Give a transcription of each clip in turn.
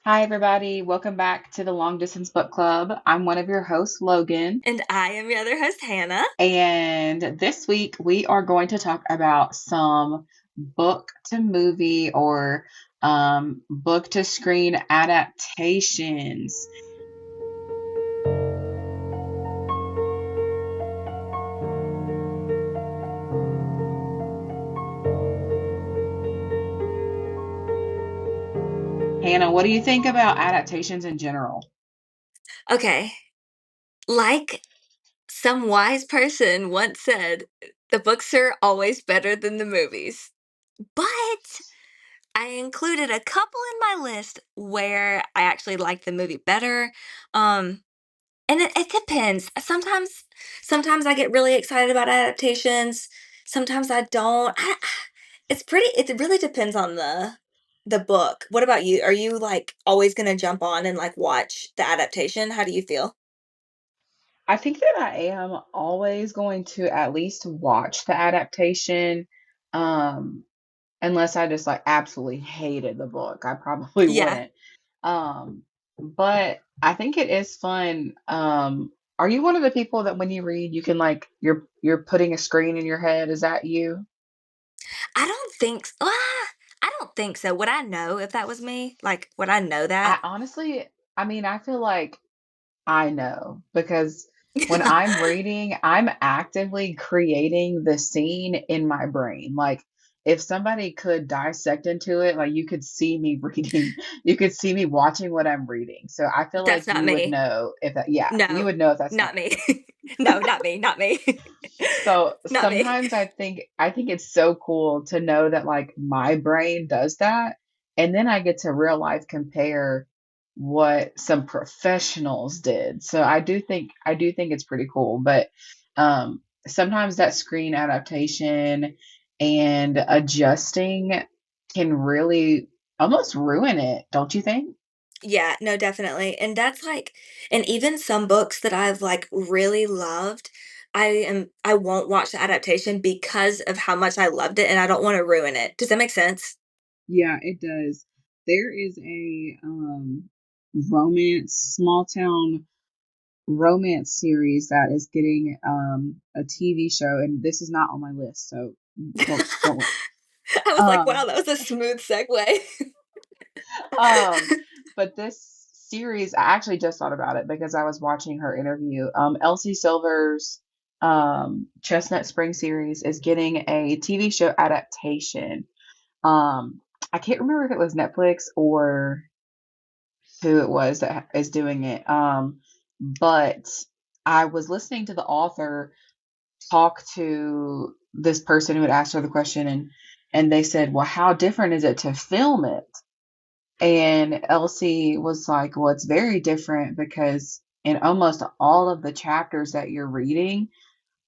Hi, everybody. Welcome back to the Long Distance Book Club. I'm one of your hosts, Logan. And I am your other host, Hannah. And this week we are going to talk about some book to movie or book to screen adaptations. Hannah, what do you think about adaptations in general? Okay, like some wise person once said, the books are always better than the movies. But I included a couple in my list where I actually like the movie better. Um, and it depends. Sometimes I get really excited about adaptations. Sometimes I don't. It really depends on the book. What about you? Are you like always gonna jump on and like watch the adaptation? How do you feel? I think that I am always going to at least watch the adaptation. Um, Unless I just like absolutely hated the book. I probably Yeah. wouldn't. But I think it is fun. Are you one of the people that when you read, you can like you're putting a screen in your head? Is that you? I don't think so. Would I know if that was me? Like, would I know I that? honestly, I mean, I feel like I know because when I'm reading, I'm actively creating the scene in my brain. Like if somebody could dissect into it, like you could see me reading, you could see me watching what I'm reading. So I feel like That's not you would me. know if that, yeah, you No, would know if that's not not me. you. No, not me, not me. So Not me. sometimes I think it's so cool to know that like my brain does that, and then I get to real life compare what some professionals did. So I do think it's pretty cool, but sometimes that screen adaptation and adjusting can really almost ruin it, don't you think? Yeah, no, definitely. And that's like and even some books that I've like really loved, I won't watch the adaptation because of how much I loved it and I don't want to ruin it. Does that make sense? Yeah, it does. There is a romance, small town romance series that is getting a TV show, and this is not on my list, so don't. I was like, wow, Um, that was a smooth segue. um, but this series, I actually just thought about it because I was watching her interview. Elsie Silver's Chestnut Spring series is getting a TV show adaptation. Um, I can't remember if it was Netflix or who it was that is doing it. But I was listening to the author talk to this person who had asked her the question, and they said, "Well, how different is it to film it?" And Elsie was like, "Well, it's very different because in almost all of the chapters that you're reading,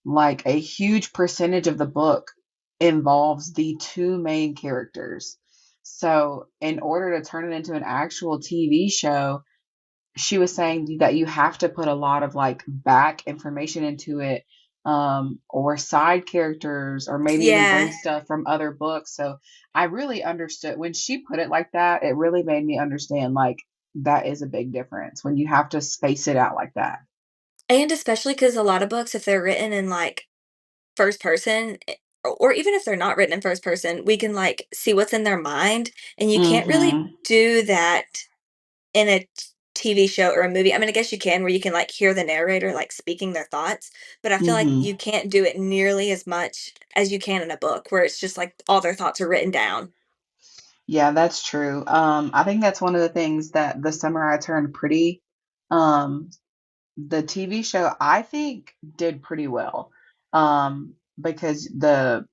like a huge percentage of the book involves the two main characters. So, in order to turn it into an actual TV show, she was saying that you have to put a lot of like back information into it, or side characters, or maybe even bring Yeah. stuff from other books. So I really understood when she put it like that. It really made me understand like that is a big difference when you have to space it out like that. And especially because a lot of books, if they're written in like first person, or even if they're not written in first person, we can like see what's in their mind. And you can't really Hmm. do that in a TV show or a movie. I mean, I guess you can, where you can like hear the narrator like speaking their thoughts, but I feel like Hmm. you can't do it nearly as much as you can in a book where it's just like all their thoughts are written down. Yeah, that's true. I think that's one of the things that the summer I turned pretty, um, the TV show I think did pretty well. Because the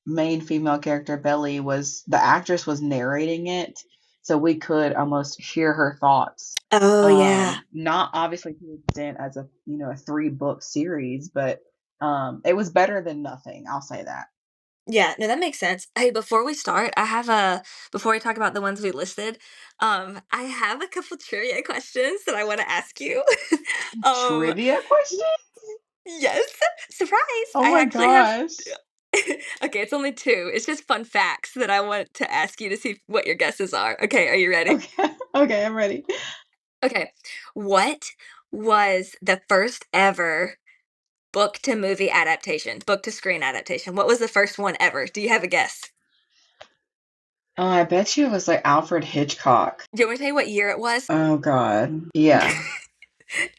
main female character Belly was the actress was narrating it, so we could almost hear her thoughts. Oh, yeah. Not obviously to the extent as a a 3 book series, but it was better than nothing. I'll say that. Yeah, no, that makes sense. Hey, before we talk about the ones we listed, I have a couple trivia questions that I want to ask you. um, Trivia question? yes, surprise! Oh I my actually have. gosh. Okay, it's only two. It's just fun facts that I want to ask you to see what your guesses are. Okay, are you ready? Okay. Okay, I'm ready. Okay. What was the first ever book to movie adaptation, book to screen adaptation? What was the first one ever? Do you have a guess? Oh, I bet you it was like Alfred Hitchcock. Do you want me to tell you what year it was? Oh God. Yeah.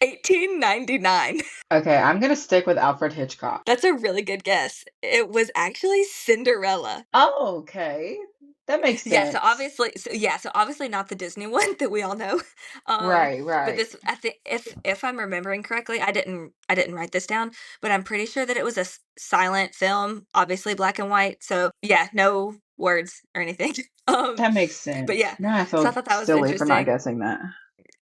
1899. Okay, I'm gonna stick with Alfred Hitchcock. That's a really good guess. It was actually Cinderella. Oh, okay. That makes sense. So obviously not the Disney one that we all know. Um, Right, but right. this I think if I'm remembering correctly, I didn't write this down, but I'm pretty sure that it was a silent film, obviously black and white. So yeah, no words or anything. Um, That makes but sense. yeah, Now I so I feel thought that was silly for not interesting. guessing that.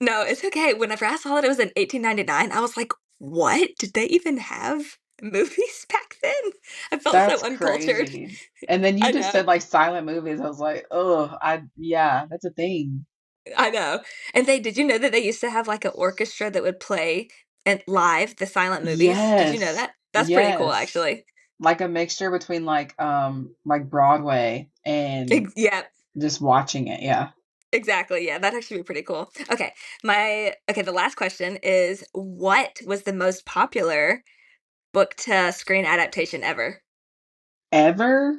No, it's okay. Whenever I saw that it was in 1899, I was like, "What? Did they even have movies back then?" I felt so That's uncultured. crazy. And then you I just know. said like silent movies. I was like, oh, yeah, that's a thing. I know. And did you know that they used to have like an orchestra that would play and live the silent movies? Did you know Yes. that? That's pretty cool Yes. actually. Like a mixture between like Broadway and Yeah, just watching it. Yeah. exactly. Yeah, that'd actually be pretty cool. Okay, the last question is what was the most popular book to screen adaptation ever? Ever?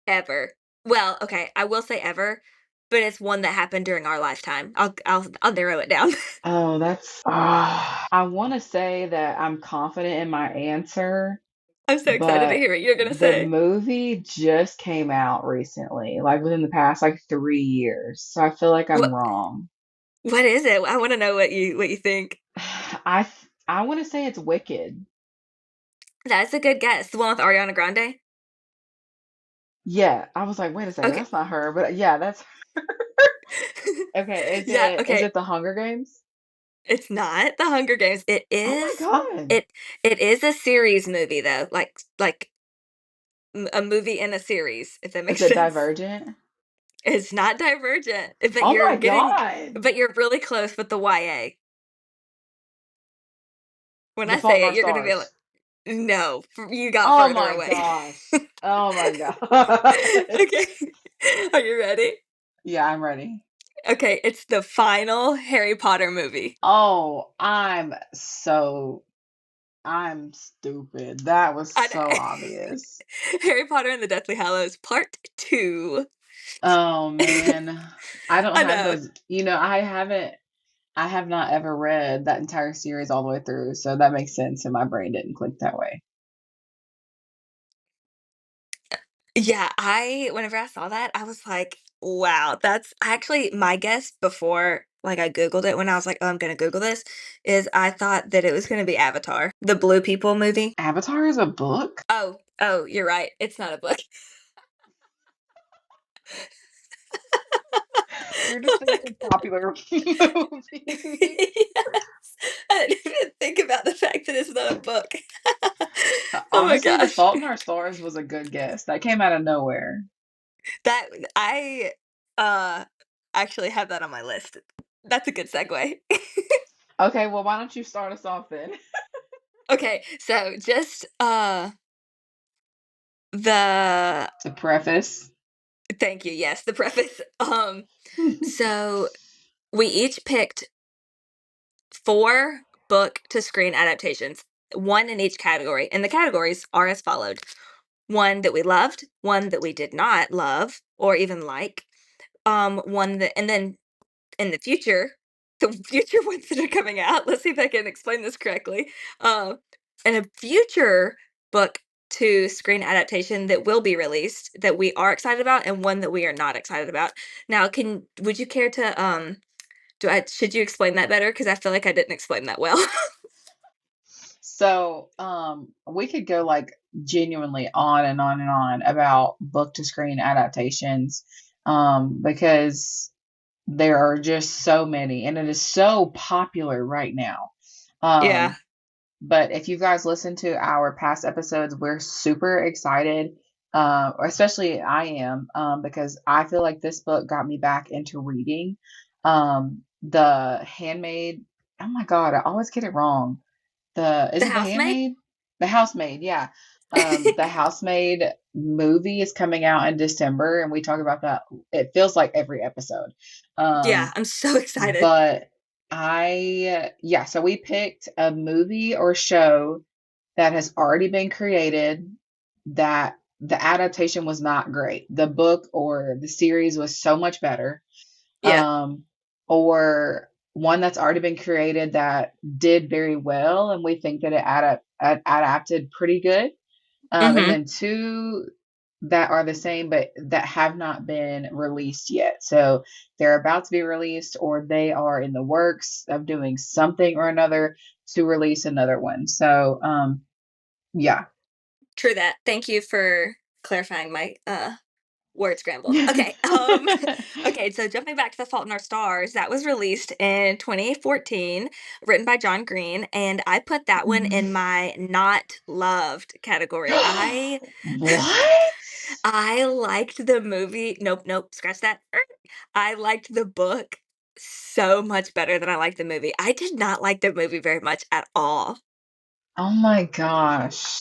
Ever. Well, okay, I will say ever, but it's one that happened during our lifetime. I'll narrow it down. Oh, that's I want to say that I'm confident in my answer, I'm so excited to but hear what you're gonna the say. movie just came out recently, like within the past like 3 years. So I feel like I'm What wrong. what is it? I want to know what you think. I want to say it's Wicked. That's a good guess. The one with Ariana Grande? Yeah, I was like, wait a second, Okay. that's not her, but yeah, that's okay. Is Yeah, it okay. The Hunger Games? It's not The Hunger Games. Oh my God. It is a series movie though. Like a movie in a series, if that Is makes it sense. Divergent? It's not Divergent, Oh my God. but you're really close with the YA. When The I Fault in say Our it, you're gonna be like, Stars. no, you got Oh further my away. gosh. Oh my God. Okay. Are you ready? Yeah, I'm ready. Okay, it's the final Harry Potter movie. Oh, I'm stupid. That was I so know. obvious. Harry Potter and the Deathly Hallows Part 2. Oh man. I don't I have know. those, I have not ever read that entire series all the way through, so that makes sense and my brain didn't click that way. Yeah, whenever I saw that, I was like, wow, that's actually my guess before like I Googled it when I was like, oh, I'm gonna Google this, is I thought that it was gonna be Avatar, the Blue People movie. Avatar is a book? Oh, you're right. It's not a book. You're just thinking popular movie. Yes. I didn't even think about the fact that it's not a book. Oh my Honestly, The gosh. Fault in Our Stars was a good guess. That came out of nowhere. That I uh actually have that on my list. That's a good segue. Okay, well, why don't you start us off then? Okay, so just the To preface. thank you. Yes, the preface. So we each picked four book to screen adaptations, one in each category. And the categories are as followed: one that we loved, one that we did not love or even like, one that, and then in the future, the future ones that are coming out. Let's see if I can explain this correctly. And a future book to screen adaptation that will be released that we are excited about, and one that we are not excited about. Now, can would you care to do I should you explain that better? Because I feel like I didn't explain that well. So, we could go like genuinely on and on and on about book to screen adaptations, because there are just so many and it is so popular right now. Yeah. Um, but if you guys listen to our past episodes, we're super excited. Especially I am, because I feel like this book got me back into reading. The Handmaid. Oh my God, I always get it wrong. Is The it The Housemaid? Handmaid? The Housemaid, yeah. The Housemaid movie is coming out in December, and we talk about that. It feels like every episode. Yeah, Um, I'm so excited. but yeah, so we picked a movie or show that has already been created that the adaptation was not great. The book or the series was so much better. Yeah. Um, or one that's already been created that did very well, and we think that it adapted pretty good. And Mhm. then two that are the same but that have not been released yet. So they're about to be released or they are in the works of doing something or another to release another one. So yeah. True that. Thank you for clarifying my word scramble. Okay. Okay, so jumping back to The Fault in Our Stars, that was released in 2014, written by John Green, and I put that one in my not loved category. I What? I liked the movie. Nope, nope, scratch that. I liked the book so much better than I liked the movie. I did not like the movie very much at all. Oh my gosh.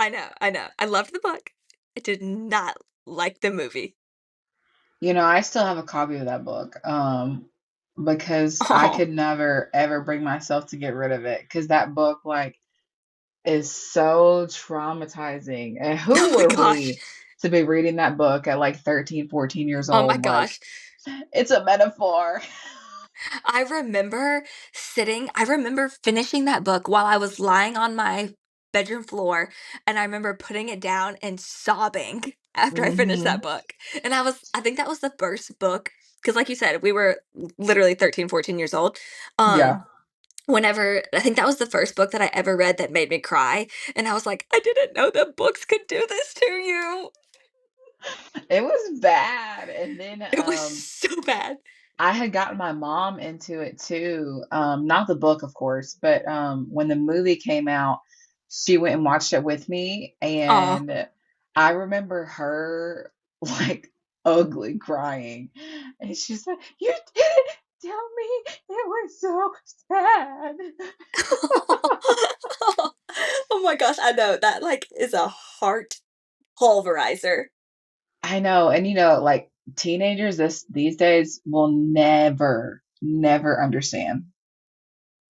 I know, I know. I loved the book. I did not like the movie. I still have a copy of that book. Because I Oh, could never ever bring myself to get rid of it because that book like is so traumatizing. And oh who my were gosh. we to be reading that book at like 13, 14 years Oh my old? Like, gosh. it's a metaphor. I remember finishing that book while I was lying on my bedroom floor, and I remember putting it down and sobbing after I finished that Hmm. book. And I think that was the first book, because like you said, we were literally 13, 14 years old. Um, Yeah. whenever I think that was the first book that I ever read that made me cry, and I was like, "I didn't know that books could do this to you." It was bad. And then It was so bad. I had gotten my mom into it too. Not the book, of course, but when the movie came out, she went and watched it with me. Aw. And I remember her like ugly crying. And she's like, "You didn't tell me it was so sad." Oh my gosh, I know, that, like, is a heart pulverizer. I know. And like teenagers these days will never, never understand.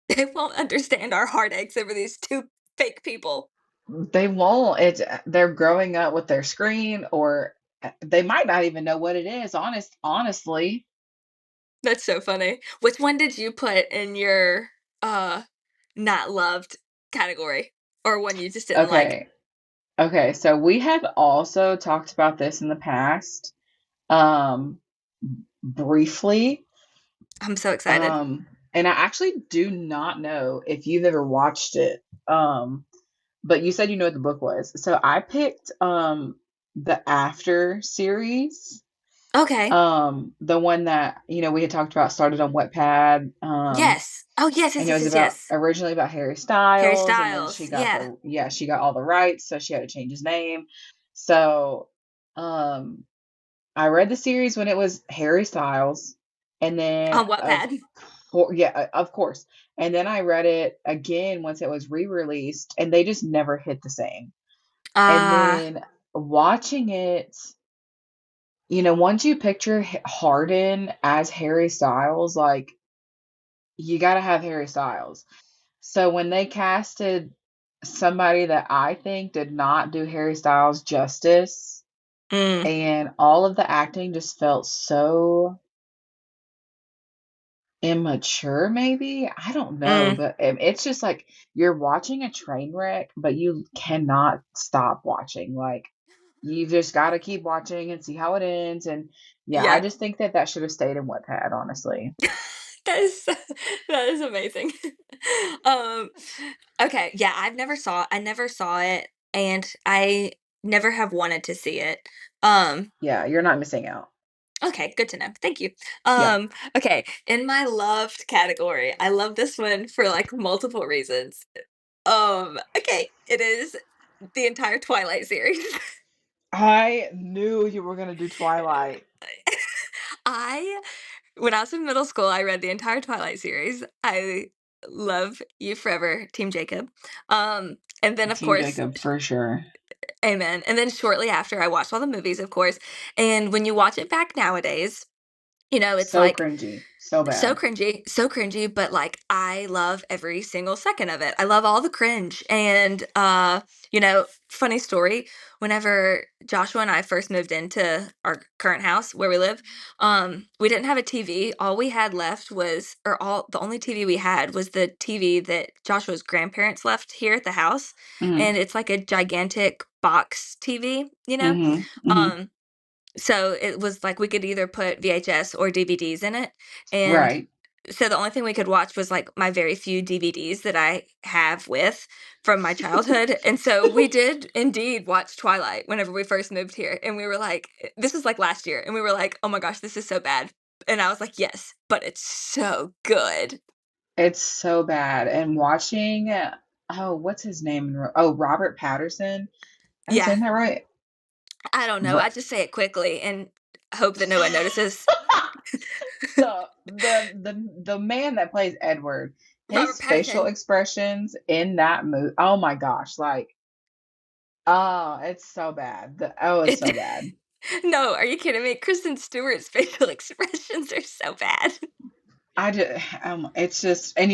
They won't understand our heartaches over these 2 fake people. They won't. They're growing up with their screen, or they might not even know what it is. Honestly. That's so funny. Which one did you put in your, uh, not loved category? Or one you just didn't like? Okay. Okay. So we have also talked about this in the past, um, briefly. I'm so excited. And I actually do not know if you've ever watched it. But you said you know what the book was. So I picked the After series. Okay. The one that, we had talked about started on Wattpad. Yes. Oh, yes, And yes, it yes, was yes, about yes. originally about Harry Harry Styles, and then Styles, yeah. she got all the rights, so she had to change his name. So, um, I read the series when it was Harry Styles, and then On Wattpad. of course, and then I read it again once it was re-released, and they just never hit the same. And Ah, then watching it, once you picture Harden as Harry Styles, like you got to have Harry Styles. So when they casted somebody that I think did not do Harry Styles justice, mm, and all of the acting just felt so immature, maybe. I don't know, mm. but it's just like you're watching a train wreck, but you cannot stop watching. Like you just got to keep watching and see how it ends. And yeah, I Yeah. just think that should have stayed in Wattpad, honestly. That is that is amazing. Um, okay, yeah, I never saw it, and I never have wanted to see it. Um, Yeah, you're not missing out. okay, good to know. Thank you. Yeah. Okay, in my loved category, I love this one for like multiple reasons. Okay, it is the entire Twilight series. I knew you were gonna do Twilight. I When I was in middle school, I read the entire Twilight series. I love you forever, Team Jacob. And then of Team course, Jacob for sure. Amen. And then shortly after, I watched all the movies, of course. And when you watch it back nowadays, it's So like cringy. So bad. so cringy, but like I love every single second of it. I love all the cringe. And funny story, whenever Joshua and I first moved into our current house where we live, we didn't have a TV. All we had left was or all the only TV we had was the TV that Joshua's grandparents left here at the house. Mm-hmm. And it's like a gigantic box TV. Mm-hmm. Mm-hmm. Um so it was like we could either put VHS or DVDs in it, and Right. so the only thing we could watch was, like, my very few DVDs that I have with from my childhood, and so we did indeed watch Twilight whenever we first moved here, and we were like this was, like, last year, and we were like, "Oh my gosh, this is so bad," and I was like, "Yes, but it's so good." It's so bad. And watching, oh, what's his name? Oh, Robert Patterson. Am I Yeah, saying that right? I don't know, Ro- I just say it quickly and hope that no one notices. the man that plays Edward, Robert his facial Patterson. expressions in that movie. Oh my gosh, like, oh, it's so bad. Oh, it's It so bad. No, are you kidding me? Kristen Stewart's facial expressions are so bad. I just, it's just, and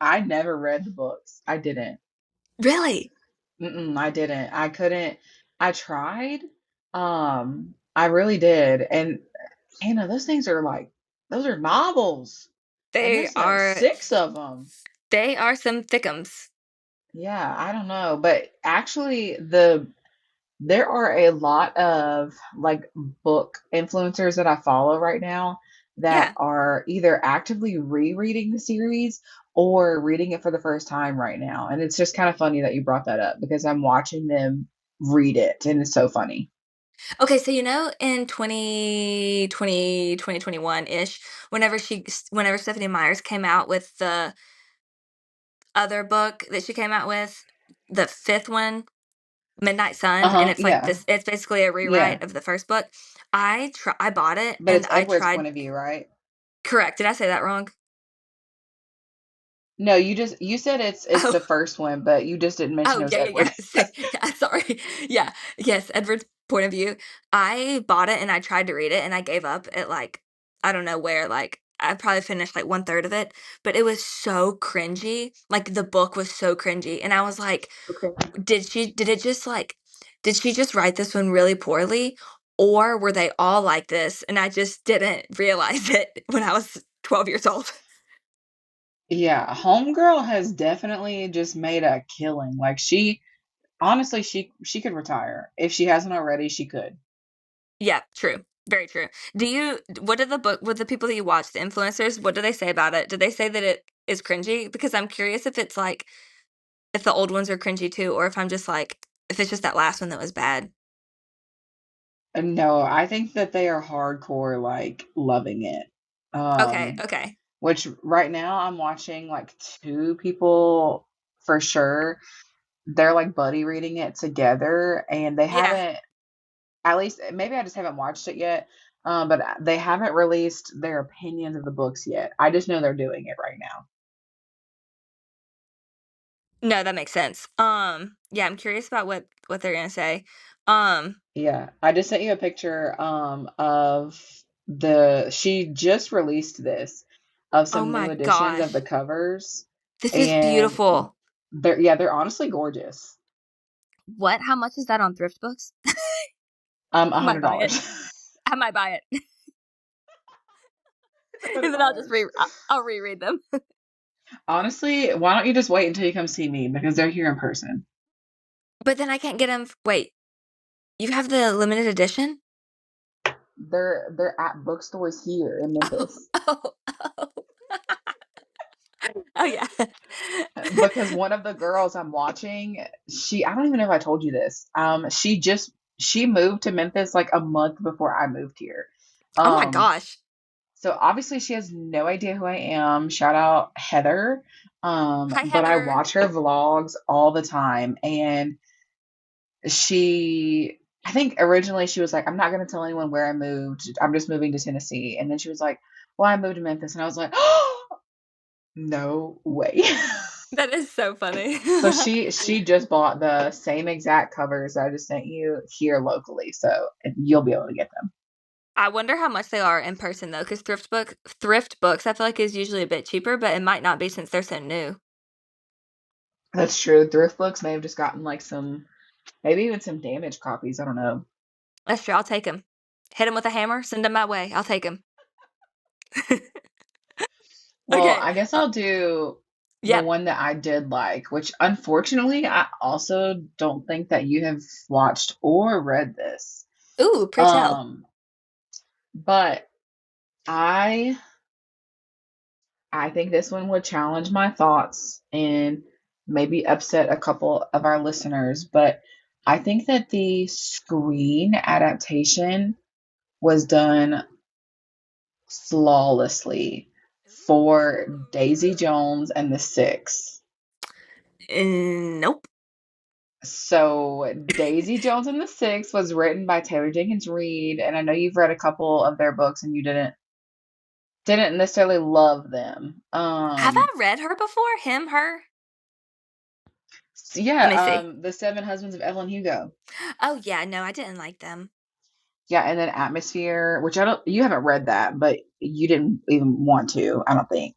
I never read the books. I didn't. Really? I didn't. I couldn't. I tried. I really did. And those things are like, those are novels, and They this has are 6 of them. they are some thickums. Yeah, I don't know, but actually, there are a lot of like book influencers that I follow right now that Yeah. are either actively rereading the series or reading it for the first time right now. And it's just kind of funny that you brought that up because I'm watching them read it and it's so funny. Okay, so in 2021-ish, whenever Stephanie Myers came out with the other book that she came out with, the 5th one, Midnight Sun, and Uh-huh, it's like yeah. this it's basically a Yeah. rewrite of the first book. I bought it But and it's I Edward's point tried. of view, right? Correct, did I say that wrong? No, you said it's Oh. the first one, but you just didn't mention Oh, it was yeah, yeah, yeah. Edward. Yeah, sorry. Yeah. Yes, Edward's point of view. I bought it and I tried to read it and I gave up at like I don't know where, like I probably finished like one third of it, but it was so cringy. Like the book was so cringy. And I was like, Okay. did she just write this one really poorly? Or were they all like this? And I just didn't realize it when I was 12 years old. Yeah, Homegirl has definitely just made a killing. Like honestly, she could retire. If she hasn't already, she could. Yeah, true. Very true. What did what the people that you watch, the influencers, what do they say about it? Did they say that it is cringy? Because I'm curious if it's like if the old ones are cringy too, or if I'm just like if it's just that last one that was bad. And no, I think that they are hardcore like loving it. Okay, Um, okay. which right now I'm watching like two people for sure. They're like buddy reading it together and they Yeah. haven't, at least maybe I just haven't watched it yet. But they haven't released their opinions of the books yet. I just know they're doing it right now. No, that makes sense. Yeah, I'm curious about what they're gonna say. Um, Yeah, I just sent you a picture of she just released this of oh some new my editions of the gosh. covers This is and beautiful. they're honestly gorgeous. What? How much is that on thrift books? A I might hundred buy it. dollars. I might buy it. It's a hundred And then dollars. I'll reread them. Honestly, why don't you just wait until you come see me because they're here in person. But then I can't get them. Wait, you have the limited edition? They're at bookstores here in Oh, Memphis. oh, oh. Oh, yeah. Because one of the girls I'm watching, I don't even know if I told you this. She moved to Memphis like a month before I moved here. Oh my Um, gosh. so obviously she has no idea who I am. Shout out Heather. Hi, But I Heather. watch her vlogs all the time and I think originally she was like, I'm not gonna tell anyone where I moved. I'm just moving to Tennessee. And then she was like, well, I moved to Memphis. And I was like, oh, no way. That is so funny. So she just bought the same exact covers that I just sent you here locally, so you'll be able to get them. I wonder how much they are in person though, because thrift books, I feel like is usually a bit cheaper, but it might not be since they're so new. That's true. Thrift books may have just gotten like some, maybe even some damaged copies. I don't know. That's true. I'll take them. Hit them with a hammer. Send them my way. I'll take them. Well, Okay. I guess I'll do the Yep. one that I did like, which unfortunately I also don't think that you have watched or read this. Ooh, pray tell. Um, but I I think this one would challenge my thoughts and maybe upset a couple of our listeners, but I think that the screen adaptation was done flawlessly for Daisy Jones and the Six. Nope. So, Daisy Jones and the Six was written by Taylor Jenkins Reid, and I know you've read a couple of their books and you didn't necessarily love them. Have I read her before? Him, her? Let me see. The Seven Husbands of Evelyn Hugo. Oh yeah, no, I didn't like them. Yeah, and then Atmosphere, which I don't, you haven't read that, but you didn't even want to, I don't think.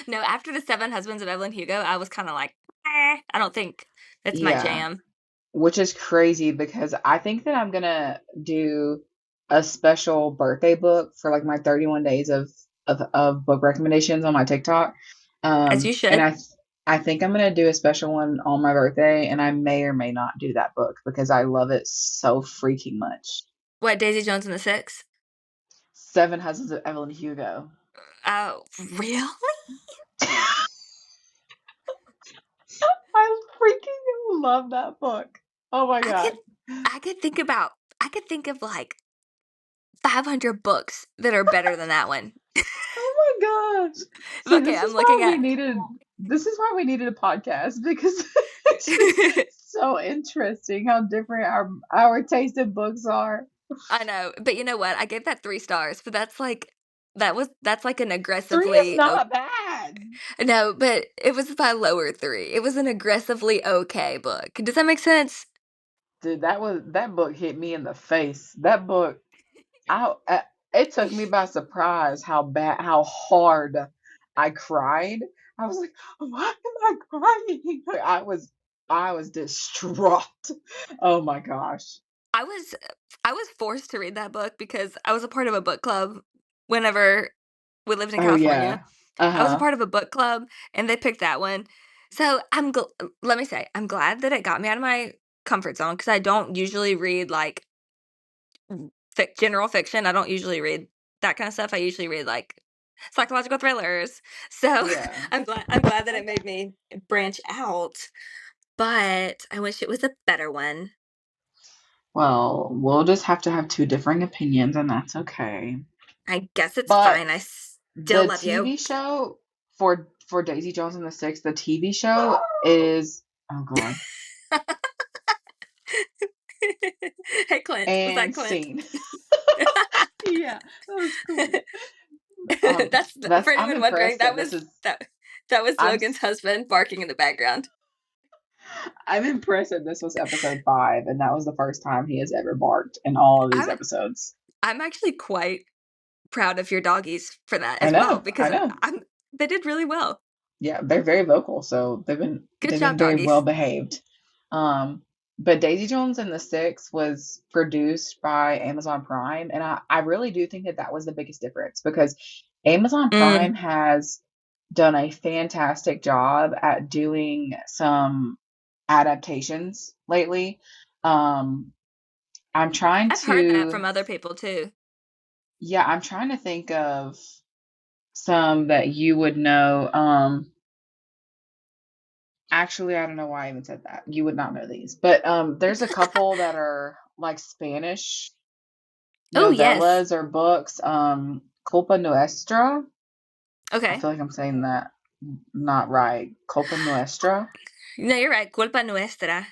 No, after the Seven Husbands of Evelyn Hugo, I was kind of like, I don't think that's my Yeah, jam. which is crazy because I think that I'm gonna do a special birthday book for like my 31 days of book recommendations on my TikTok. As you And should. I think I'm gonna do a special one on my birthday, and I may or may not do that book because I love it so freaking much. What, Daisy Jones and the Six? Seven Husbands of Evelyn Hugo. Oh, really? I freaking love that book. Oh my I could, God. I could think of like 500 books that are better than that one. Oh my gosh. See, Okay, I'm looking at. this is why we needed a podcast because it's just so interesting how different our taste in books are. I know, but you know what? I gave that 3 stars, but that's like an Three is aggressively not bad. no, but it was my lower 3. It was an aggressively okay book. Does that make sense? Dude, that book hit me in the face. That book, it took me by surprise how hard I cried. I was like, why am I crying? Like, I was distraught. Oh my gosh. I was I was forced to read that book because I was a part of a book club whenever we lived in Oh California. yeah. I was a Uh-huh. part of a book club and they picked that one. So, let me say, I'm glad that it got me out of my comfort zone because I don't usually read like general fiction. I don't usually read that kind of stuff. I usually read like psychological thrillers. So, Yeah. I'm glad that it made me branch out, but I wish it was a better one. Well, we'll just have to have two differing opinions, and that's okay. I guess it's But fine. I still the love you. TV show for Daisy Jones and the Six, the TV show is oh god. Hey, Clint. Was that And Clint? scene. Yeah, that was cool. For I'm anyone wondering, impressed that this is that was I'm Logan's husband barking in the background. I'm impressed that this was episode 5 and that was the first time he has ever barked in all of these I'm episodes. I'm actually quite proud of your doggies for that I as well know, I because know. they did really well. Yeah, they're very vocal, so Good they've job, been very well doggies. behaved. But Daisy Jones and the Six was produced by Amazon Prime, and I really do think that that was the biggest difference because Amazon Mm, Prime has done a fantastic job at doing some adaptations lately. Um, I'm trying I've heard that to, from other people too. yeah, I'm trying to think of some that you would know. Actually, I don't know why I even said that. You would not know these. But there's a couple that are like Spanish Oh yes. novellas or books. Culpa Nuestra. I Okay. feel like I'm saying that not right. Culpa Nuestra. No, you're right. Culpa nuestra.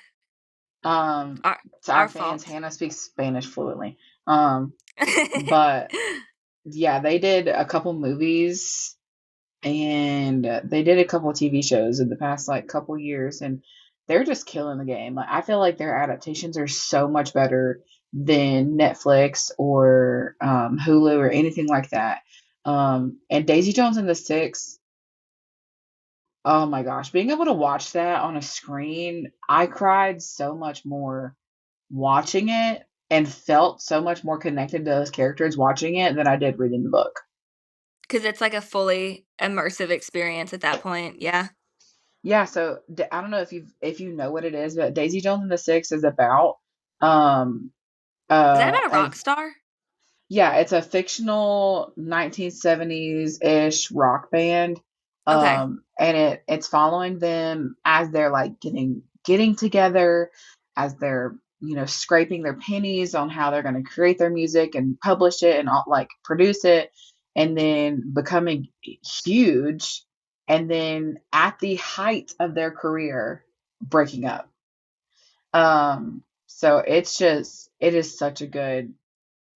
Um, Our to our our fans, fault. Hannah speaks Spanish fluently. Um, but yeah, they did a couple movies and they did a couple of TV shows in the past like couple years, and they're just killing the game. Like I feel like their adaptations are so much better than Netflix or Hulu or anything like that. And Daisy Jones and the Six, oh my gosh, being able to watch that on a screen, I cried so much more watching it and felt so much more connected to those characters watching it than I did reading the book. Because it's like a fully immersive experience at that point, yeah. Yeah, so I don't know if you know what it is, but Daisy Jones and the Six is about um Is that about a a rock star? yeah, it's a fictional 1970s-ish rock band. Okay. And it's following them as they're like getting together, as they're, scraping their pennies on how they're going to create their music and publish it and all, like produce it, and then becoming huge, and then at the height of their career breaking up. So it is such a good,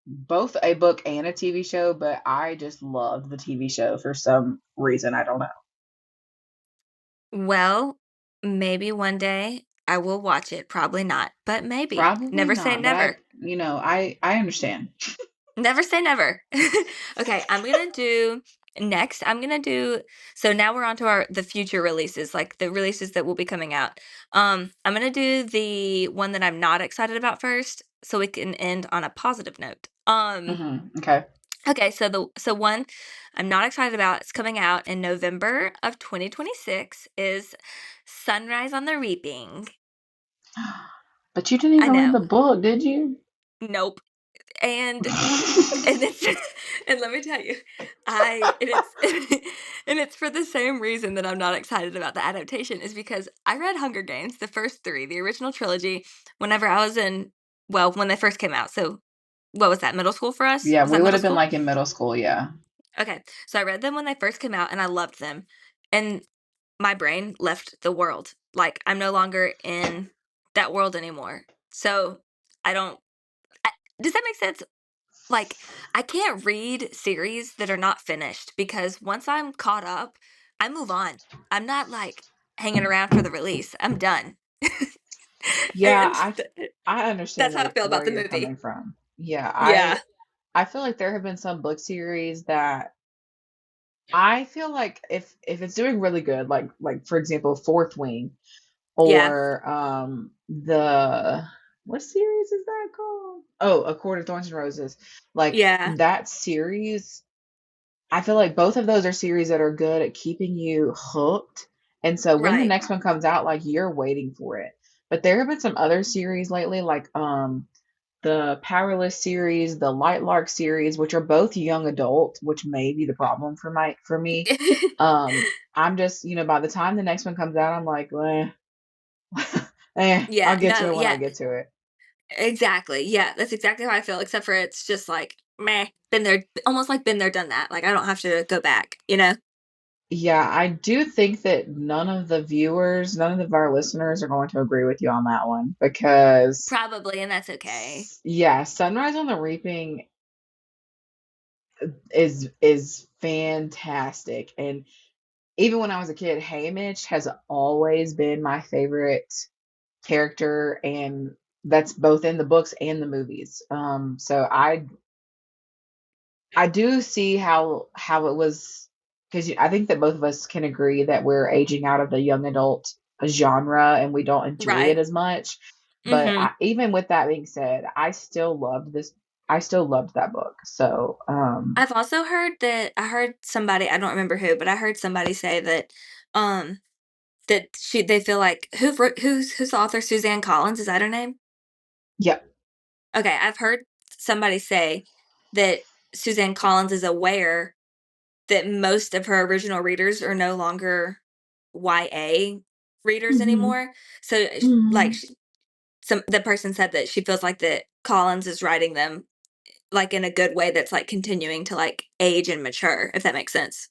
both a book and a TV show, but I just loved the TV show for some reason. I don't know. Well, maybe one day I will watch it, probably not, but maybe. Probably Never say not, but never. I understand. Never say never. Okay, I'm gonna do so now we're on to our the future releases, like the releases that will be coming out. I'm gonna do the one that I'm not excited about first, so we can end on a positive note. Okay. Okay, so one I'm not excited about, it's coming out in November of 2026 is Sunrise on the Reaping. But you didn't I even read the know. book, did you? Nope. And it's and let me tell you, I and it's and it's for the same reason that I'm not excited about the adaptation is because I read Hunger Games, the first 3, the original trilogy, whenever I was in well, when they first came out. So, what was that, middle school for us? Yeah, Was we that would middle have been school? like in middle school, yeah. Okay. So I read them when they first came out and I loved them. And my brain left the world. Like I'm no longer in that world anymore. So I don't I, does that make sense? Like, I can't read series that are not finished because once I'm caught up, I move on. I'm not like hanging around for the release. I'm done. Yeah, and I that's understand how I feel about where the you're movie. coming from. Yeah, Yeah. I feel like there have been some book series that I feel like if it's doing really good, like for example, Fourth Wing, Yeah. or the what series is that called? Oh, A Court of Thorns and Roses. Like Yeah. that series, I feel like both of those are series that are good at keeping you hooked. And so when the Right. next one comes out, like you're waiting for it. But there have been some other series lately, like the Powerless series, the Lightlark series, which are both young adult, which may be the problem for me. I'm just, by the time the next one comes out, I'm like, I'll Yeah. get to No, it when I yeah. get to it. Exactly. Yeah, that's exactly how I feel, except for it's just like, meh, been there, almost like been there, done that. Like I don't have to go back, you know? Yeah, I do think that none of our listeners are going to agree with you on that one because, Probably, and that's okay. yeah, Sunrise on the Reaping is fantastic. And even when I was a kid, Haymitch has always been my favorite character, and that's both in the books and the movies. So I do see how it was, because I think that both of us can agree that we're aging out of the young adult genre and we don't enjoy it Right. as much. But Mhm. even with that being said, I still loved this. I still loved that book. So I've also heard that I heard somebody, I don't remember who, but I heard somebody say um, that they feel like who's the author? Suzanne Collins, is that her name? yeah. Okay, I've heard somebody say that Suzanne Collins is aware that most of her original readers are no longer YA readers Hmm. anymore. So, like, Hmm. some the person said that she feels like that Collins is writing them like in a good way that's like continuing to like age and mature, if that makes sense.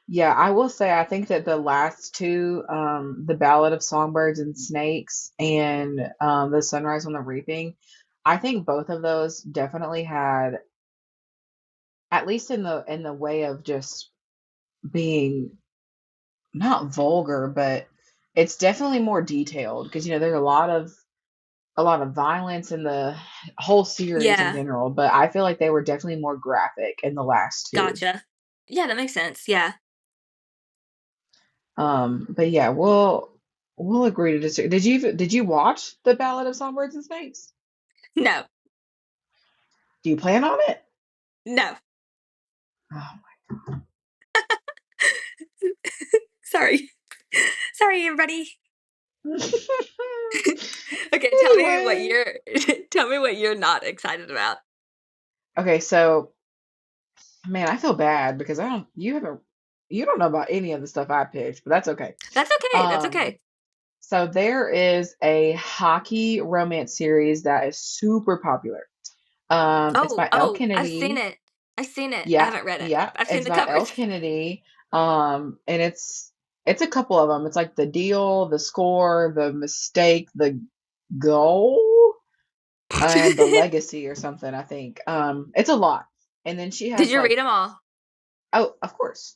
Yeah, I will say I think that the last two, The Ballad of Songbirds and Snakes and The Sunrise on the Reaping, I think both of those definitely had, at least in the way of just being not vulgar, but it's definitely more detailed because there's a lot of violence in the whole series in Yeah, general, but I feel like they were definitely more graphic in the last two. gotcha. Yeah, that makes sense. Yeah. But yeah, we'll agree to disagree. Did you watch the Ballad of Songbirds and Snakes? No, Do you plan on it? no. Oh. Sorry. Sorry, everybody. Okay, tell me what Anyway, you're tell me what you're not excited about. okay, so man, I feel bad because you don't know about any of the stuff I picked, but that's okay. That's okay. That's Um, okay. so there is a hockey romance series that is super popular. It's Oh, by Elle oh, I've seen Kennedy. it. I've seen it. I Yeah, haven't read it. yeah, I've seen it's the by Elle covers. Kennedy. And it's a couple of them. It's like the deal, the score, the mistake, the goal, and the legacy or something, I think. It's a lot. And then she Did has you like, read them all? oh, of course.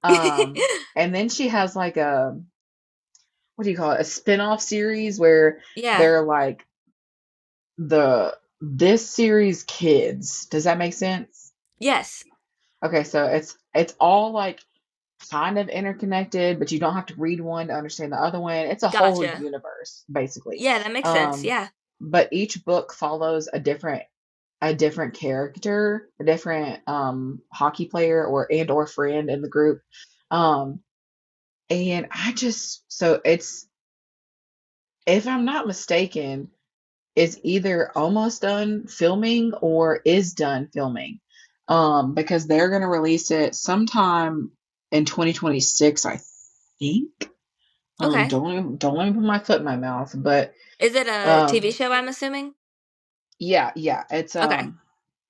And then she has like what do you call it? A spin-off series where Yeah. they're like this series kids. Does that make sense? Yes. Okay, so it's all like kind of interconnected, but you don't have to read one to understand the other one. It's a whole Gotcha. universe, basically. Yeah, that makes sense. Um, Yeah. but each book follows a different character, a different hockey player or friend in the group. Um, and I just so it's if I'm not mistaken, is either almost done filming or is done filming. Because they're gonna release it sometime in 2026, I think. Okay. Don't let me put my foot in my mouth, but Is it a TV um, show, I'm assuming? yeah, yeah, Okay.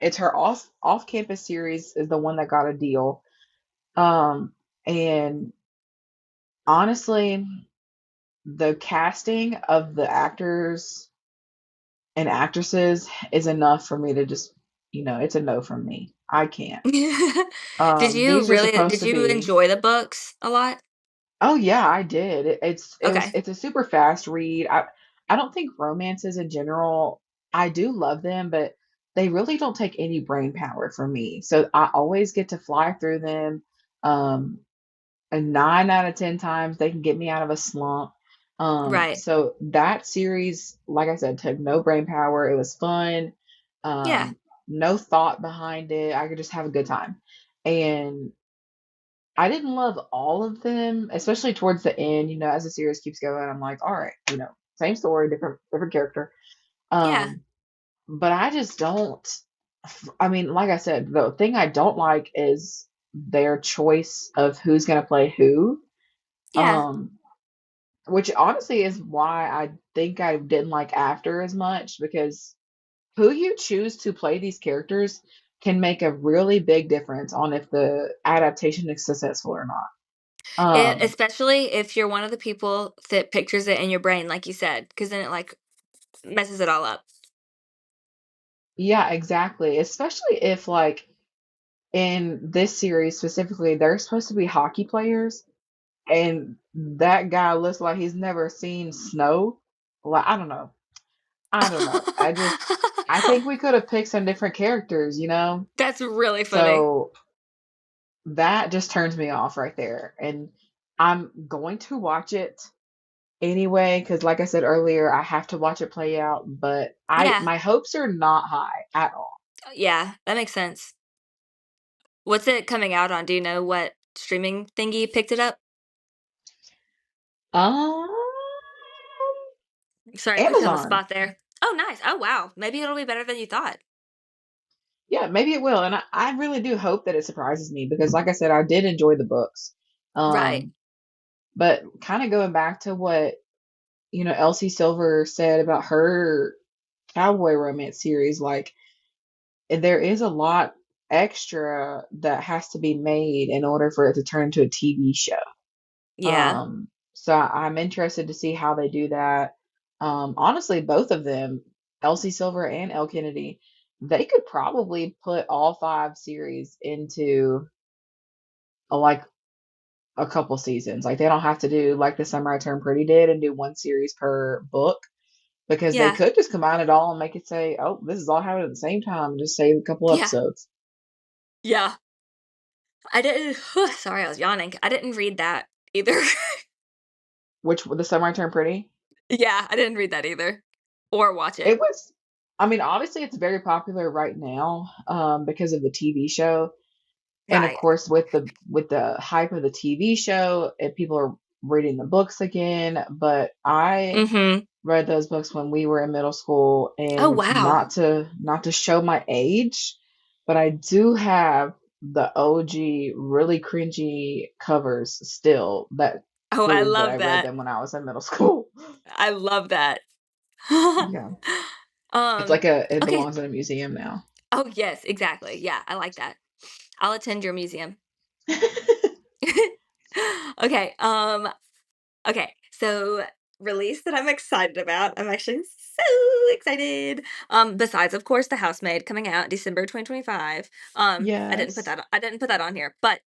it's her off campus series is the one that got a deal. And honestly, the casting of the actors and actresses is enough for me to just, it's a no from me. I can't. These are supposed Did to you be. enjoy the books a lot? Oh yeah, I did. Okay. It's a super fast read. I don't think romances in general, I do love them, but they really don't take any brain power from me. So I always get to fly through them. Um, and 9 out of 10 times they can get me out of a slump. Right. So that series, like I said, took no brain power. It was fun. Yeah. Um, no thought behind it. I could just have a good time. And I didn't love all of them, especially towards the end. As the series keeps going, I'm like, all right, same story, different character. Yeah. Um, but I just don't. I mean, like I said, the thing I don't like is their choice of who's gonna play who. Yeah. Um, which honestly is why I think I didn't like After as much because who you choose to play these characters can make a really big difference on if the adaptation is successful or not. Um, Especially if you're one of the people that pictures it in your brain, like you said, because then it like messes it all up. yeah, exactly. Especially if like in this series specifically, they're supposed to be hockey players, and that guy looks like he's never seen snow. Like I don't know. I don't know. I think we could have picked some different characters. That's really funny. So that just turns me off right there. And I'm going to watch it anyway because like I said earlier, I have to watch it play out, but I Yeah. my hopes are not high at all. Yeah, that makes sense. What's it coming out on? Do you know what streaming thingy picked it up? Um Sorry to put you on the Amazon. spot there. Oh, nice. Oh, wow. Maybe it'll be better than you thought. Yeah, maybe it will. And I really do hope that it surprises me because like I said, I did enjoy the books. Right. Um but kind of going back to what, Elsie Silver said about her cowboy romance series, like there is a lot extra that has to be made in order for it to turn into a TV show. Yeah. So I'm interested to see how they do that. Honestly, both of them, Elsie Silver and Elle Kennedy, they could probably put all five series into like a couple seasons. Like they don't have to do like the Summer I Turned Pretty did and do one series per book because they Yeah. could just combine it all and make it say, oh, this is all happening at the same time and just save a couple Yeah. episodes. Yeah. I didn't sorry, I was yawning. I didn't read that either. Which the Summer I Turned Pretty? Yeah, I didn't read that either. Or watch it. It was. I mean, obviously, it's very popular right now because of the TV show, and of Right. course, with the hype of the TV show, people are reading the books again. But I Mhm. read those books when we were in middle school, Oh, and wow. not to show my age, but I do have the OG really cringy covers still that Oh, I prove that I love read that. them when I was in middle school. I love that. Yeah. It's Um, like it okay. belongs in a museum now. Oh, yes, exactly. Yeah, I like that. I'll attend your museum. Okay, okay, so release that I'm excited about. I'm actually so excited. Besides, of course, The Housemaid coming out December 2025. Yes. I didn't put that on here, but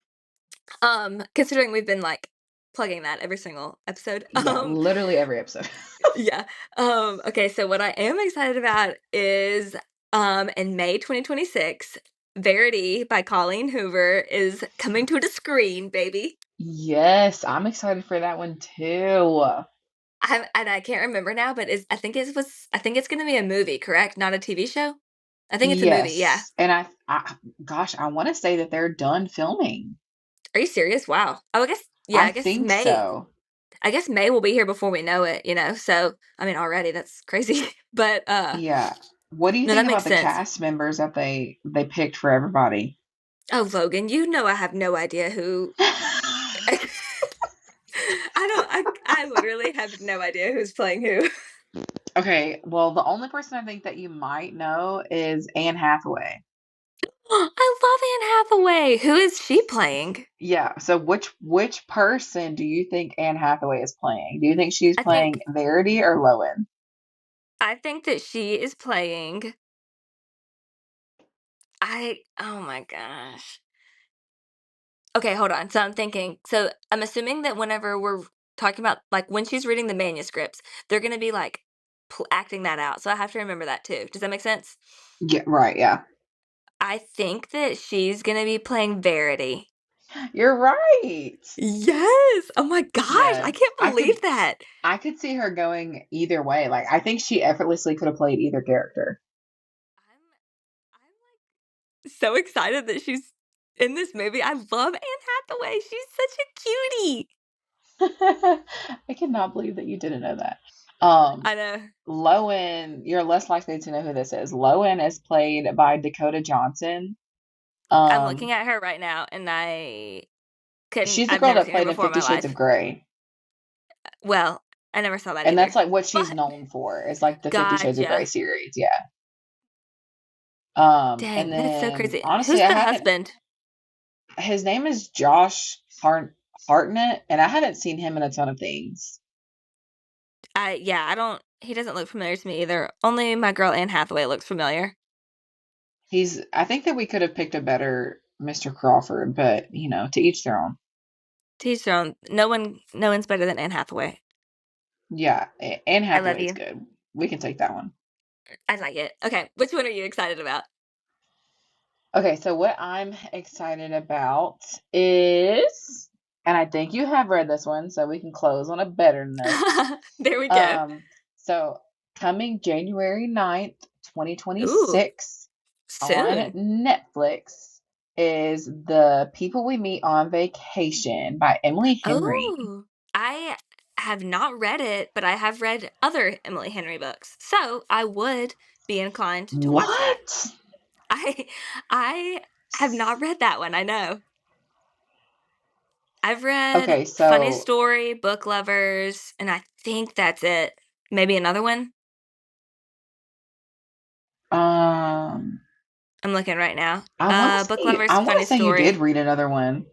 considering we've been like plugging that every single episode, Yeah, literally every episode. yeah. Okay, so what I am excited about is in May 2026, Verity by Colleen Hoover is coming to the screen, baby. Yes, I'm excited for that one too. I can't remember now, but is I think it's gonna be a movie, correct? Not a TV show? I think it's a movie, yeah. Yes. And gosh, I want to say that they're done filming. Are you serious? Wow. Oh, I guess yeah, I think so. I guess May will be here before we know it, you know. So, I mean already that's crazy. But Yeah. What do you no, that think makes about the sense. cast members that they picked for everybody? Oh, Logan, you know I have no idea who I literally have no idea who's playing who. Okay, well, the only person I think that you might know is Anne Hathaway. I love Anne Hathaway. Who is she playing? Yeah, so which person do you think Anne Hathaway is playing? Do you think she's I playing think Verity or Lowen? I think that she is playing oh my gosh. Okay, hold on. So I'm thinking. So I'm assuming that whenever we're talking about like when she's reading the manuscripts, they're going to be like acting that out. So I have to remember that too. Does that make sense? Yeah, right, yeah. I think that she's going to be playing Verity. You're right. Yes. Oh my gosh, I Yes. can't believe that. I could see her going either way. Like I think she effortlessly could have played either character. I'm like so excited that she's in this movie. I love Anne Hathaway. She's such a cutie. I cannot believe that you didn't know that. Um I know. Lowen, you're less likely to know who this is. Lowen is played by Dakota Johnson. I'm Um looking at her right now and she's the I've girl never that seen her played in before in 50 my Shades of life. Grey. Well, I never saw that And that's either. like what she's But known for. Is like the 50 Shades of Grey gotcha. series. Yeah. And Dang, that's so then crazy. honestly, Who's I the haven't. husband? His name is Hartnett, and I haven't seen him in a ton of things. I don't he doesn't look familiar to me either. Only my girl Anne Hathaway looks familiar. I think that we could have picked a better Mr. Crawford, but to each their own. To each their own. No one's better than Anne Hathaway. Yeah, Anne I love Hathaway's you. good. We can take that one. I like it. Okay, which one are you excited about? Okay, so what I'm excited about is, and I think you have read this one, so we can close on a better note. There we go. Um, so coming January 9th, Ooh, 2026 on soon. Netflix is The People We Meet on Vacation by Emily Henry. Oh, I have not read it, but I have read other Emily Henry books. So I would be inclined to watch that. What? I I have not read that one, I know. I've read Okay, Funny so Story, Book Lovers, and I think that's it. Maybe another one? um I'm looking right now. Book I Lovers, want Funny to say you did Story. read another one.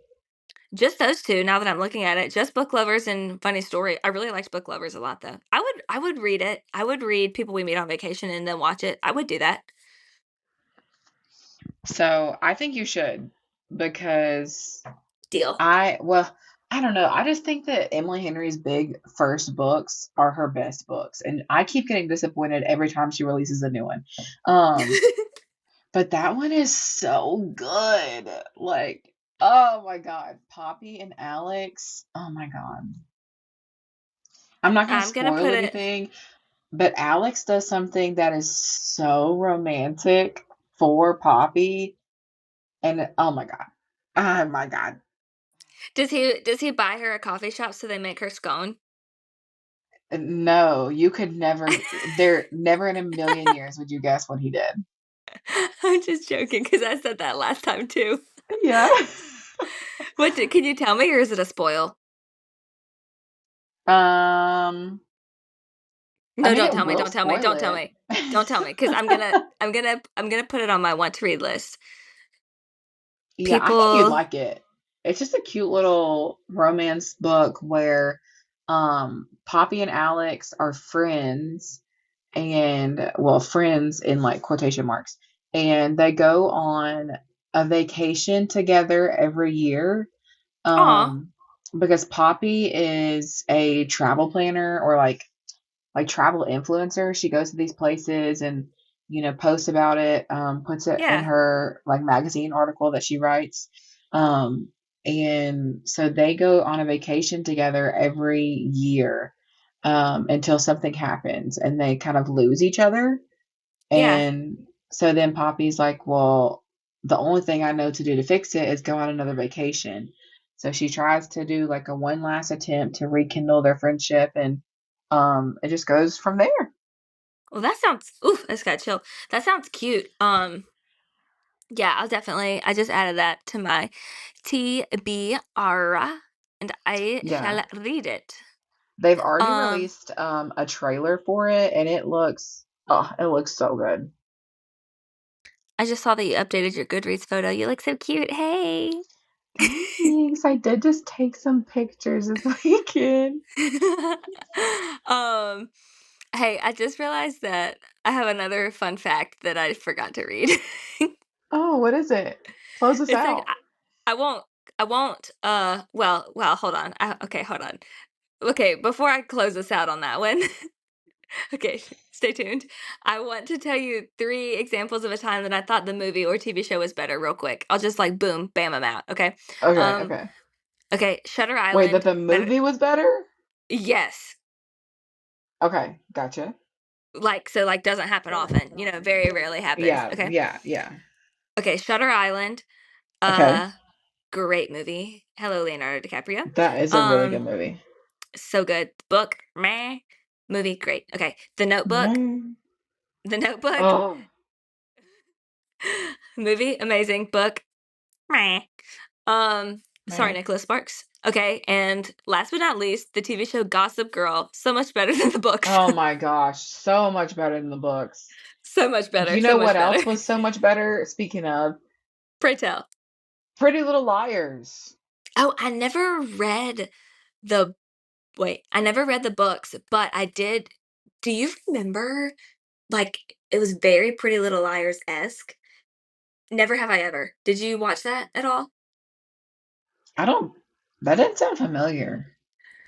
Just those 2 now that I'm looking at it. Just Book Lovers and Funny Story. I really liked Book Lovers a lot, though. I would read it. I would read People We Meet on Vacation and then watch it. I would do that. So I think you should because Deal. I well I don't know. I just think that Emily Henry's big first books are her best books, and I keep getting disappointed every time she releases a new one. Um, but that one is so good. Like, oh my God, Poppy and Alex. Oh my God. I'm not gonna I'm gonna spoil put it. anything, but Alex does something that is so romantic for Poppy, and oh my God. Oh my God. Does he buy her a coffee shop so they make her scone? No, you could never, there, never in a million years would you guess what he did. I'm just joking because I said that last time too. Yeah. Can you tell me, or is it a spoil? Um, I No, mean, don't it tell me. will Don't tell me. spoil Don't tell it. me. Don't tell me because I'm gonna put it on my want to read list. Yeah, I think you'd People, like it. It's just a cute little romance book where Poppy and Alex are friends and well, friends in like quotation marks, and they go on a vacation together every year. aw, Um because Poppy is a travel planner or like travel influencer. She goes to these places and posts about it, puts it in yeah, her like magazine article that she writes. Um, and so they go on a vacation together every year until something happens and they kind of lose each other. yeah. And so then Poppy's like, well, the only thing I know to do to fix it is go on another vacation. So she tries to do like a one last attempt to rekindle their friendship and it just goes from there. Well, that sounds. Oof, that's got chill. That sounds cute. Yeah, I'll definitely. I just added that to my TBR, and I Yeah. shall read it. They've already Um, released a trailer for it and it looks so good. I just saw that you updated your Goodreads photo. You look so cute. Hey. Thanks. I did just take some pictures this weekend. um, hey, I just realized that I have another fun fact that I forgot to read. Oh, what is it? Close us It's like out. I won't. I won't. Well. Hold on. Okay, hold on. Okay, before I close this out on that one, okay, stay tuned. I want to tell you three examples of a time that I thought the movie or TV show was better, real quick. I'll just like boom, bam them out. Okay. Okay, Um. okay. Okay. Shutter Wait, that Island. the Better. movie was better? Yes. Okay, gotcha. Like so. Like doesn't happen often. Very rarely happens. Yeah, Okay. yeah, yeah. Okay. Shutter Island. Okay. Uh. Great movie. Hello, Leonardo DiCaprio. That is a really good Um. movie. So good. Book. Meh. Movie. Great. Okay. The Notebook. Man. The Notebook. Oh, Movie, amazing. Book, meh. Sorry, man. Nicholas Sparks. Okay, and last but not least, the TV show Gossip Girl. So much better than the books. Oh my gosh, so much better than the books. So much Do better. you So know much what better. else was so much better? Speaking of Pray tell. Pretty Little Liars. Oh, I never read the I never read the books, but I did. Do you remember? Like, it was very Pretty Little Liars esque. Never have I ever. Did you watch that at all? I don't, that didn't sound familiar.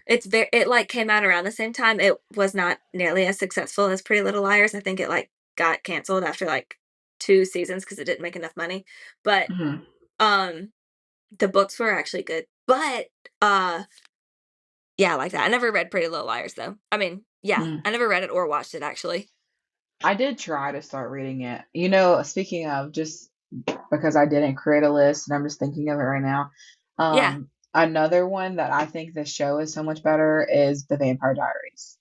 It, like, came out around the same time. It was not nearly as successful as Pretty Little Liars. I think it, like, got canceled after, like, 2 seasons because it didn't make enough money, but, Mhm. um, the books were actually good, but, uh, yeah, like that. I never read Pretty Little Liars, though. I mean, yeah, Mm. I never read it or watched it, actually. I did try to start reading it. Speaking of, just because I didn't create a list and I'm just thinking of it right now. Yeah. Another one that I think the show is so much better is The Vampire Diaries.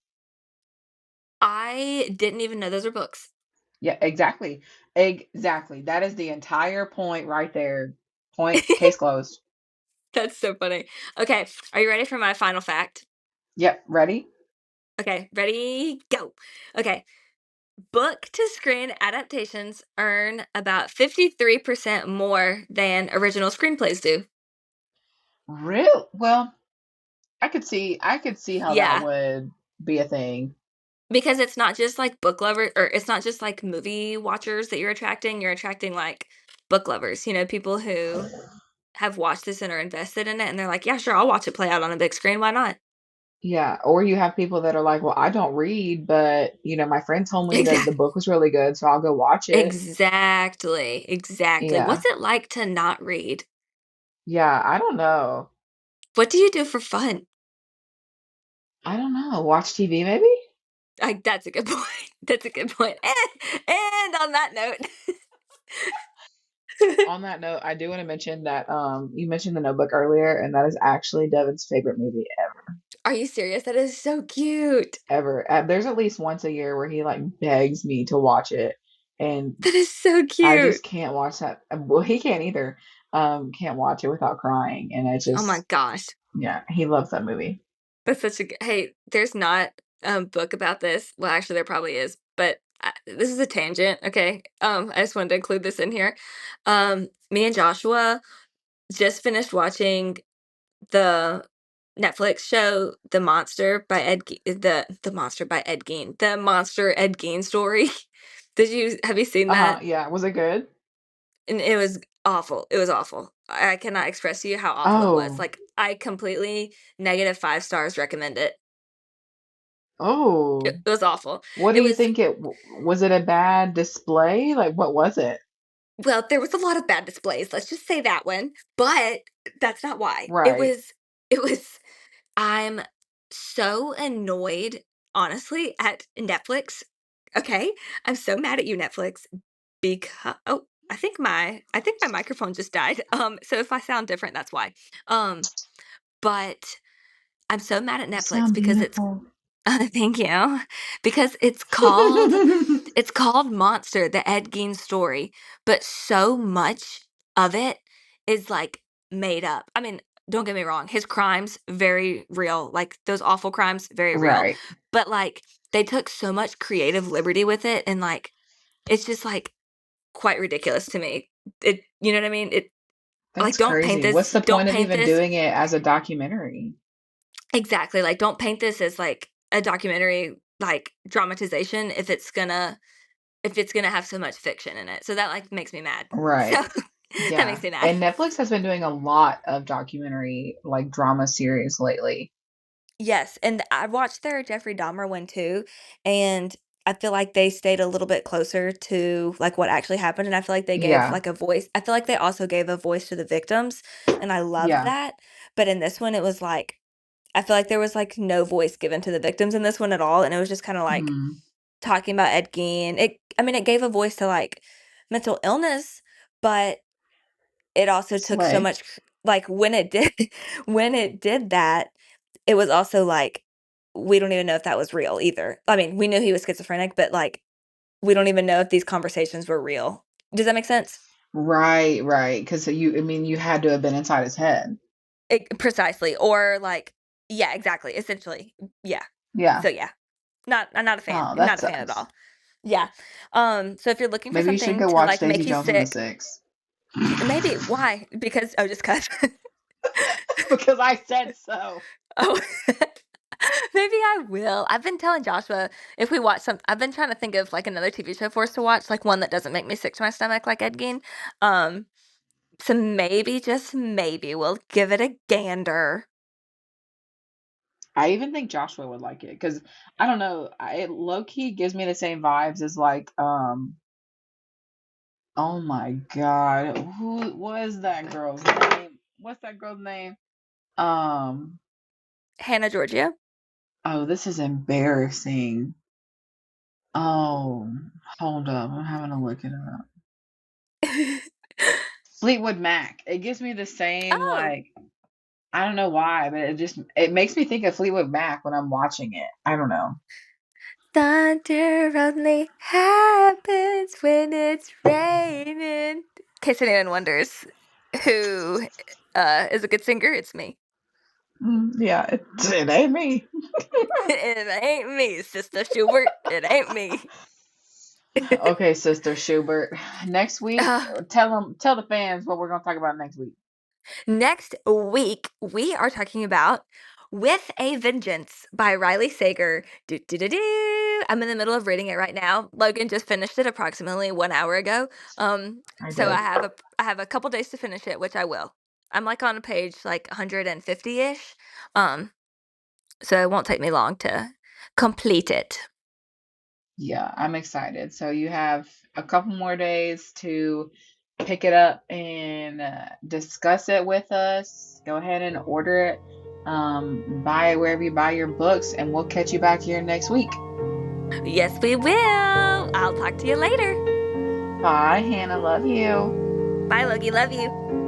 I didn't even know those were books. Yeah, exactly. Exactly. That is the entire point right there. Point, case closed. That's so funny. Okay, are you ready for my final fact? Yep, ready? Okay, ready, go. Okay, book to screen adaptations earn about 53% more than original screenplays do. Real well, I could see how that Yeah, would be a thing. because it's not just like book lovers, or it's not just like movie watchers that you're attracting like book lovers, people who have watched this and are invested in it, and they're like, "Yeah, sure, I'll watch it play out on a big screen, why not?" Yeah, or you have people that are like, well, I don't read, but my friend told me that the Exactly. book was really good, so I'll go watch it. Exactly, exactly. Yeah. What's it like to not read? Yeah, I don't know. What do you do for fun? I don't know. Watch TV maybe? Like, that's a good point. That's a good point. And on that note, On that note, I do want to mention that you mentioned The Notebook earlier, and that is actually Devin's favorite movie ever. are you serious? That is so cute. Ever. There's at least once a year where he like begs me to watch it, and That is so I cute. just can't watch that. Well, he can't either. Can't watch it without crying, and it Oh my just, gosh. yeah, he loves that movie. That's such a g hey, there's not a book about this. Well, actually, there probably is, but this is a tangent, okay? I just wanted to include this in here. Me and Joshua just finished watching the Netflix show The Monster by Ed Gein, The Monster Ed Gein Story. Have you seen Uh-huh. that? Yeah. Was it good? And it was awful. It was awful. I cannot express to you how awful it was. Oh. Like, I completely negative 5 stars recommend it. Oh. It was awful. What do It you was think was it a bad display? Like what was it? Well, there was a lot of bad displays, let's just say that one, but that's not why. Right. It was I'm so annoyed, honestly, at Netflix, okay? I'm so mad at you, Netflix, because I think my microphone just died, so if I sound different, that's why. Um, but I'm so mad at You Netflix sound because it's beautiful. thank you. Because it's called Monster, the Ed Gein story, but so much of it is, like, made up. I mean, don't get me wrong, his crimes, very real, like, those awful crimes, very real, Right. but, like, they took so much creative liberty with it, and, like, it's just, like, quite ridiculous to me. You know what I mean? That's crazy. What's the point don't of paint even this doing it as a documentary? exactly, like, don't paint this as, like, a documentary, like, dramatization if it's gonna have so much fiction in it, so that, like, makes me mad. So, Right. that Yeah. makes me mad. And Netflix has been doing a lot of documentary like drama series lately. Yes, and I watched their Jeffrey Dahmer one too, and I feel like they stayed a little bit closer to, like, what actually happened, and I feel like they gave, Yeah. like, a voice I feel like they also gave a voice to the victims, and I loved Yeah. that, but in this one, it was like I feel like there was, like, no voice given to the victims in this one at all, and it was just kinda like Hmm. talking about Ed Gein. I mean, it gave a voice to, like, mental illness, but it also took so Slay. much like, when it did when it did that, it was also like, we don't even know if that was real either. I mean, we knew he was schizophrenic, but, like, we don't even know if these conversations were real. Does that make sense? Right, right. Because I mean, you had to have been inside his head. Precisely, or, like yeah, exactly, essentially, yeah. Yeah. So, yeah, I'm not a fan, Oh, that not a fan at sucks. all. Yeah, so if you're looking for Maybe you should something go to, watch like, Daisy make you Jones and the sick Six. maybe. Why? Because oh, just 'cause. Because I said so. Oh, maybe I will. I've been telling Joshua if we watch some I've been trying to think of, like, another TV show for us to watch, like, one that doesn't make me sick to my stomach like Ed Gein. Um, so maybe, just maybe, we'll give it a gander. I even think Joshua would like it because I don't know. It low key gives me the same vibes as like oh my God, who was that girl's name? What's that girl's name? Um, Hannah Giorgio? oh, this is embarrassing. Oh, hold up, I'm having to look it up. Fleetwood Mac. It gives me the same Oh. like I don't know why, but it makes me think of Fleetwood Mac when I'm watching it. I don't know. Thunder only happens when it's raining. In case anyone wonders who, is a good singer, it's me. Yeah, it ain't me. It ain't me, Sister Schubert, it ain't me. Okay, Sister Schubert. Next week, Uh, tell the fans what we're gonna talk about next week. Next week, we are talking about With a Vengeance by Riley Sager. Do, do, do, do. I'm in the middle of reading it right now. Logan just finished it approximately 1 hour ago. I So did. I have a couple days to finish it, which I will. I'm like on page like 150-ish. Um, so it won't take me long to complete it. Yeah, I'm excited. So you have a couple more days to pick it up and discuss it with us. Go ahead and order it. Buy it wherever you buy your books, and we'll catch you back here next week. Yes, we will. I'll talk to you later. Bye, Hannah. Love you. Bye, Logie. Love you.